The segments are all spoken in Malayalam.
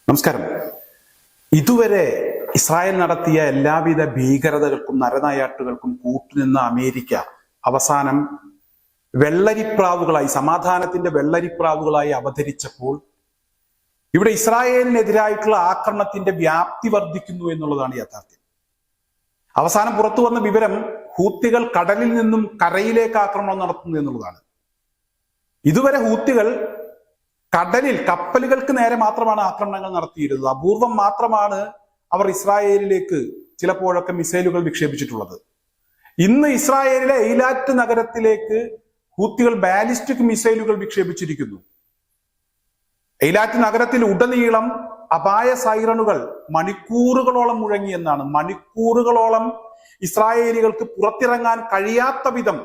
നമസ്കാരം. ഇതുവരെ ഇസ്രായേൽ നടത്തിയ എല്ലാവിധ ഭീകരതകൾക്കും നരനായാട്ടുകൾക്കും കൂട്ടുനിന്ന അമേരിക്ക അവസാനം വെള്ളരിപ്രാവുകളായി, സമാധാനത്തിന്റെ വെള്ളരിപ്രാവുകളായി അവതരിച്ചപ്പോൾ ഇവിടെ ഇസ്രായേലിനെതിരായിട്ടുള്ള ആക്രമണത്തിന്റെ വ്യാപ്തി വർദ്ധിക്കുന്നു എന്നുള്ളതാണ് യാഥാർത്ഥ്യം. അവസാനം പുറത്തു വന്ന വിവരം ഹൂത്തികൾ കടലിൽ നിന്നും കരയിലേക്ക് ആക്രമണം നടത്തുന്നു എന്നുള്ളതാണ്. ഇതുവരെ ഹൂത്തികൾ കടലിൽ കപ്പലുകൾക്ക് നേരെ മാത്രമാണ് ആക്രമണങ്ങൾ നടത്തിയിരുന്നത്. അപൂർവം മാത്രമാണ് അവർ ഇസ്രായേലിലേക്ക് ചിലപ്പോഴൊക്കെ മിസൈലുകൾ വിക്ഷേപിച്ചിട്ടുള്ളത്. ഇന്ന് ഇസ്രായേലിലെ എയ്ലാറ്റ് നഗരത്തിലേക്ക് ഹൂത്തികൾ ബാലിസ്റ്റിക് മിസൈലുകൾ വിക്ഷേപിച്ചിരിക്കുന്നു. എയ്ലാറ്റ് നഗരത്തിൽ ഉടനീളം അപായ സൈറണുകൾ മണിക്കൂറുകളോളം മുഴങ്ങി എന്നാണ്. മണിക്കൂറുകളോളം ഇസ്രായേലികൾക്ക് പുറത്തിറങ്ങാൻ കഴിയാത്ത വിധം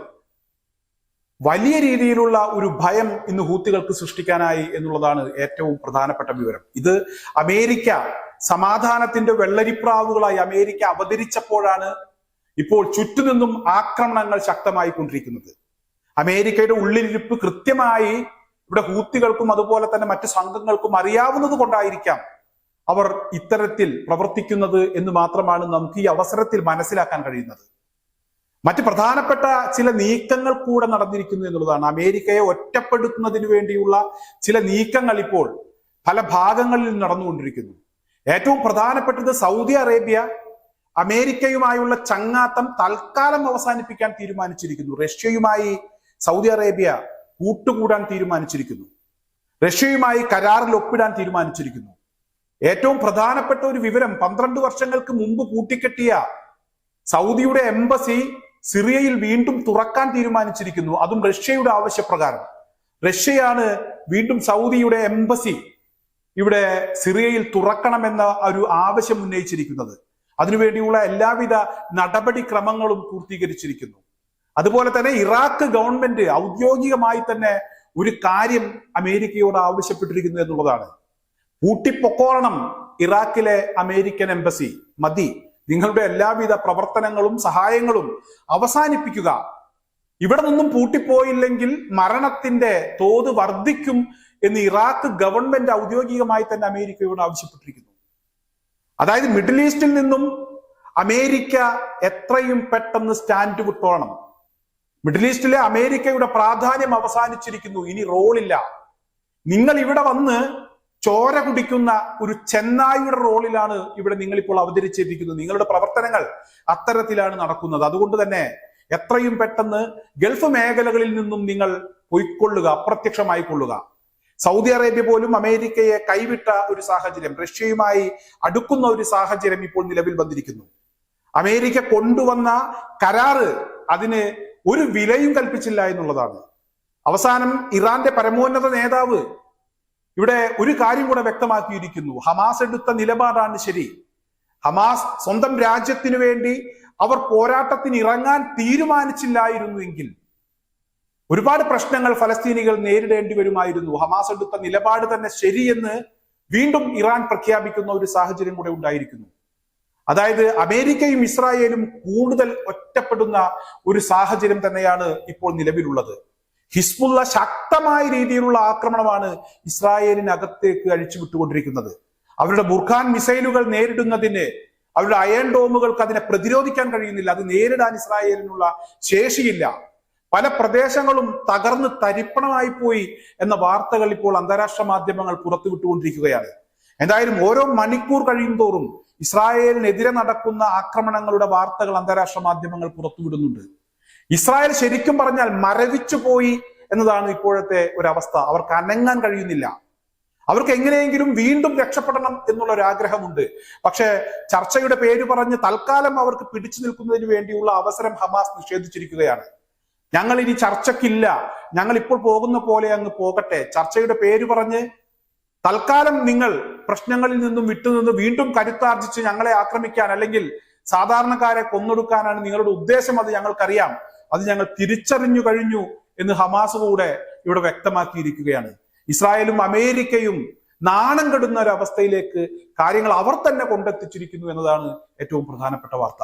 വലിയ രീതിയിലുള്ള ഒരു ഭയം ഇന്ന് ഹൂത്തികൾക്ക് സൃഷ്ടിക്കാനായി എന്നുള്ളതാണ് ഏറ്റവും പ്രധാനപ്പെട്ട വിവരം. ഇത് അമേരിക്ക സമാധാനത്തിന്റെ വെള്ളരിപ്രാവുകളായി അമേരിക്ക അവതരിച്ചപ്പോഴാണ് ഇപ്പോൾ ചുറ്റുനിന്നും ആക്രമണങ്ങൾ ശക്തമായിക്കൊണ്ടിരിക്കുന്നത്. അമേരിക്കയുടെ ഉള്ളിലിരിപ്പ് കൃത്യമായി ഇവിടെ ഹൂത്തികൾക്കും അതുപോലെ തന്നെ മറ്റു സംഘങ്ങൾക്കും അറിയാവുന്നത് കൊണ്ടായിരിക്കാം അവർ ഇത്തരത്തിൽ പ്രവർത്തിക്കുന്നത് എന്ന് മാത്രമാണ് നമുക്ക് ഈ അവസരത്തിൽ മനസ്സിലാക്കാൻ കഴിയുന്നത്. മറ്റ് പ്രധാനപ്പെട്ട ചില നീക്കങ്ങൾ കൂടെ നടന്നിരിക്കുന്നു എന്നുള്ളതാണ്. അമേരിക്കയെ ഒറ്റപ്പെടുത്തുന്നതിന് വേണ്ടിയുള്ള ചില നീക്കങ്ങൾ ഇപ്പോൾ പല ഭാഗങ്ങളിൽ നടന്നുകൊണ്ടിരിക്കുന്നു. ഏറ്റവും പ്രധാനപ്പെട്ടത് സൗദി അറേബ്യ അമേരിക്കയുമായുള്ള ചങ്ങാത്തം തൽക്കാലം അവസാനിപ്പിക്കാൻ തീരുമാനിച്ചിരിക്കുന്നു. റഷ്യയുമായി സൗദി അറേബ്യ കൂട്ടുകൂടാൻ തീരുമാനിച്ചിരിക്കുന്നു. റഷ്യയുമായി കരാറിൽ ഒപ്പിടാൻ തീരുമാനിച്ചിരിക്കുന്നു. ഏറ്റവും പ്രധാനപ്പെട്ട ഒരു വിവരം, 12 വർഷങ്ങൾക്ക് മുമ്പ് പൂട്ടിക്കെട്ടിയ സൗദിയുടെ എംബസി സിറിയയിൽ വീണ്ടും തുറക്കാൻ തീരുമാനിച്ചിരിക്കുന്നു. അതും റഷ്യയുടെ ആവശ്യപ്രകാരം. റഷ്യയാണ് വീണ്ടും സൗദിയുടെ എംബസി ഇവിടെ സിറിയയിൽ തുറക്കണമെന്ന ഒരു ആവശ്യം ഉന്നയിച്ചിരിക്കുന്നത്. അതിനുവേണ്ടിയുള്ള എല്ലാവിധ നടപടിക്രമങ്ങളും പൂർത്തീകരിച്ചിരിക്കുന്നു. അതുപോലെ തന്നെ ഇറാഖ് ഗവൺമെന്റ് ഔദ്യോഗികമായി തന്നെ ഒരു കാര്യം അമേരിക്കയോട് ആവശ്യപ്പെട്ടിരിക്കുന്നു എന്നുള്ളതാണ്. പൂട്ടിപ്പൊക്കോളണം ഇറാഖിലെ അമേരിക്കൻ എംബസി, മതി, നിങ്ങളുടെ എല്ലാവിധ പ്രവർത്തനങ്ങളും സഹായങ്ങളും അവസാനിപ്പിക്കുക. ഇവിടെ നിന്നും പൂട്ടിപ്പോയില്ലെങ്കിൽ മരണത്തിന്റെ തോത് വർദ്ധിക്കും എന്ന് ഇറാഖ് ഗവൺമെന്റ് ഔദ്യോഗികമായി തന്നെ അമേരിക്കയോട് ആവശ്യപ്പെട്ടിരിക്കുന്നു. അതായത് മിഡിൽ ഈസ്റ്റിൽ നിന്നും അമേരിക്ക എത്രയും പെട്ടെന്ന് സ്റ്റാൻഡ് വിട്ടോളണം. മിഡിൽ ഈസ്റ്റിലെ അമേരിക്കയുടെ പ്രാധാന്യം അവസാനിച്ചിരിക്കുന്നു. ഇനി റോളില്ല. നിങ്ങൾ ഇവിടെ വന്ന് ചോര കുടിക്കുന്ന ഒരു ചെന്നായിയുടെ റോളിലാണ് ഇവിടെ നിങ്ങൾ ഇപ്പോൾ അവതരിച്ചിരിക്കുന്നത്. നിങ്ങളുടെ പ്രവർത്തനങ്ങൾ അത്തരത്തിലാണ് നടക്കുന്നത്. അതുകൊണ്ട് തന്നെ എത്രയും പെട്ടെന്ന് ഗൾഫ് മേഖലകളിൽ നിന്നും നിങ്ങൾ പൊയ്ക്കൊള്ളുക, അപ്രത്യക്ഷമായി കൊള്ളുക. സൗദി അറേബ്യ പോലും അമേരിക്കയെ കൈവിട്ട ഒരു സാഹചര്യം, റഷ്യയുമായി അടുക്കുന്ന ഒരു സാഹചര്യം ഇപ്പോൾ നിലവിൽ വന്നിരിക്കുന്നു. അമേരിക്ക കൊണ്ടുവന്ന കരാറ് അതിന് ഒരു വിലയും കൽപ്പിച്ചില്ല എന്നുള്ളതാണ്. അവസാനം ഇറാന്റെ പരമോന്നത നേതാവ് ഇവിടെ ഒരു കാര്യം കൂടെ വ്യക്തമാക്കിയിരിക്കുന്നു. ഹമാസ് എടുത്ത നിലപാടാണ് ശരി. ഹമാസ് സ്വന്തം രാജ്യത്തിനു വേണ്ടി അവർ പോരാട്ടത്തിന് ഇറങ്ങാൻ തീരുമാനിച്ചില്ലായിരുന്നുവെങ്കിൽ ഒരുപാട് പ്രശ്നങ്ങൾ ഫലസ്തീനികൾ നേരിടേണ്ടി വരുമായിരുന്നു. ഹമാസ് എടുത്ത നിലപാട് തന്നെ ശരിയെന്ന് വീണ്ടും ഇറാൻ പ്രഖ്യാപിക്കുന്ന ഒരു സാഹചര്യം കൂടെ ഉണ്ടായിരിക്കുന്നു. അതായത് അമേരിക്കയും ഇസ്രായേലും കൂടുതൽ ഒറ്റപ്പെടുന്ന ഒരു സാഹചര്യം തന്നെയാണ് ഇപ്പോൾ നിലവിലുള്ളത്. ഹിസ്ബുള്ള ശക്തമായ രീതിയിലുള്ള ആക്രമണമാണ് ഇസ്രായേലിനകത്തേക്ക് അഴിച്ചുവിട്ടുകൊണ്ടിരിക്കുന്നത്. അവരുടെ ബുർഖാൻ മിസൈലുകൾ നേരിടുന്നതിന്, അവരുടെ അയൺ ഡോമുകൾക്ക് അതിനെ പ്രതിരോധിക്കാൻ കഴിയുന്നില്ല. അത് നേരിടാൻ ഇസ്രായേലിനുള്ള ശേഷിയില്ല. പല പ്രദേശങ്ങളും തകർന്ന് തരിപ്പണമായി പോയി എന്ന വാർത്തകൾ ഇപ്പോൾ അന്താരാഷ്ട്ര മാധ്യമങ്ങൾ പുറത്തുവിട്ടുകൊണ്ടിരിക്കുകയാണ്. എന്തായാലും ഓരോ മണിക്കൂർ കഴിയും തോറും ഇസ്രായേലിനെതിരെ നടക്കുന്ന ആക്രമണങ്ങളുടെ വാർത്തകൾ അന്താരാഷ്ട്ര മാധ്യമങ്ങൾ പുറത്തുവിടുന്നുണ്ട്. ഇസ്രായേൽ ശരിക്കും പറഞ്ഞാൽ മരവിച്ചു പോയി എന്നതാണ് ഇപ്പോഴത്തെ ഒരവസ്ഥ. അവർക്ക് അനങ്ങാൻ കഴിയുന്നില്ല. അവർക്ക് എങ്ങനെയെങ്കിലും വീണ്ടും രക്ഷപ്പെടണം എന്നുള്ള ഒരു ആഗ്രഹമുണ്ട്. പക്ഷെ ചർച്ചയുടെ പേര് പറഞ്ഞ് തൽക്കാലം അവർക്ക് പിടിച്ചു നിൽക്കുന്നതിന് വേണ്ടിയുള്ള അവസരം ഹമാസ് നിഷേധിച്ചിരിക്കുകയാണ്. ഞങ്ങൾ ഇനി ചർച്ചയ്ക്കില്ല, ഞങ്ങൾ ഇപ്പോൾ പോകുന്ന പോലെ അങ്ങ് പോകട്ടെ, ചർച്ചയുടെ പേര് പറഞ്ഞ് തൽക്കാലം നിങ്ങൾ പ്രശ്നങ്ങളിൽ നിന്നും വിട്ടുനിന്ന് വീണ്ടും കരുത്താർജിച്ച് ഞങ്ങളെ ആക്രമിക്കാൻ അല്ലെങ്കിൽ സാധാരണക്കാരെ കൊന്നൊടുക്കാനാണ് നിങ്ങളുടെ ഉദ്ദേശം, അത് ഞങ്ങൾക്കറിയാം, അത് ഞങ്ങൾ തിരിച്ചറിഞ്ഞു കഴിഞ്ഞു എന്ന് ഹമാസ് കൂടെ ഇവിടെ വ്യക്തമാക്കിയിരിക്കുകയാണ്. ഇസ്രായേലും അമേരിക്കയും നാണം കെടുന്ന ഒരു അവസ്ഥയിലേക്ക് കാര്യങ്ങൾ അവർ തന്നെ കൊണ്ടെത്തിച്ചിരിക്കുന്നു എന്നതാണ് ഏറ്റവും പ്രധാനപ്പെട്ട വാർത്ത.